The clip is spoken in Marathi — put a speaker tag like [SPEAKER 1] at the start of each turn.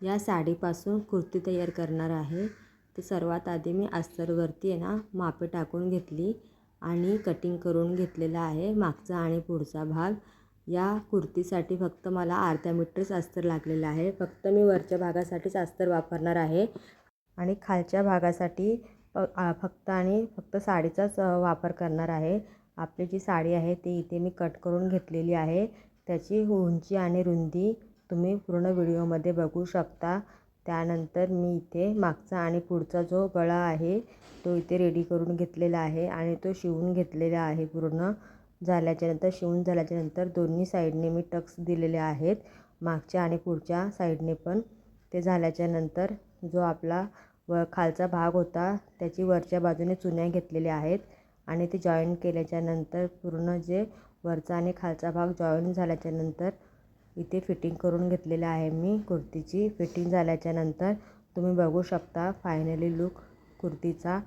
[SPEAKER 1] या साडीपासून कुर्ती तयार करणार आहे. तर सर्वात आधी मी अस्तरवरती आहे ना मापे टाकून घेतली आणि कटिंग करून घेतलेला आहे मागचा आणि पुढचा भाग. या कुर्तीसाठी फक्त मला अर्धा मीटरच अस्तर लागलेलं आहे. फक्त मी वरच्या भागासाठीच अस्तर वापरणार आहे आणि खालच्या भागासाठी फक्त साडीचाच वापर करणार आहे. आपली जी साडी आहे ती इथे मी कट करून घेतलेली आहे. त्याची उंची आणि रुंदी तुम्ही पूर्ण व्हिडिओमध्ये बघू शकता. त्यानंतर मी इथे मागचा आणि पुढचा जो गळा आहे तो इथे रेडी करून घेतलेला आहे आणि तो शिवून घेतलेला आहे. पूर्ण शिवून झाल्याच्यानंतर दोन्ही साईडने मी टक्स दिलेले आहेत, मागच्या आणि पुढच्या साईडने पण. ते झाल्याच्यानंतर जो आपला खालचा भाग होता त्याची वरच्या बाजूने चुन्या घेतलेल्या आहेत आणि ते जॉईन केल्याच्यानंतर पूर्ण जे वरचा आणि खालचा भाग जॉईन झाल्याच्यानंतर इथे फिटिंग करून घेतलेलं आहे मी कुर्तीची. फिटिंग झाल्याच्यानंतर तुम्ही बघू शकता फायनली लुक कुर्तीचा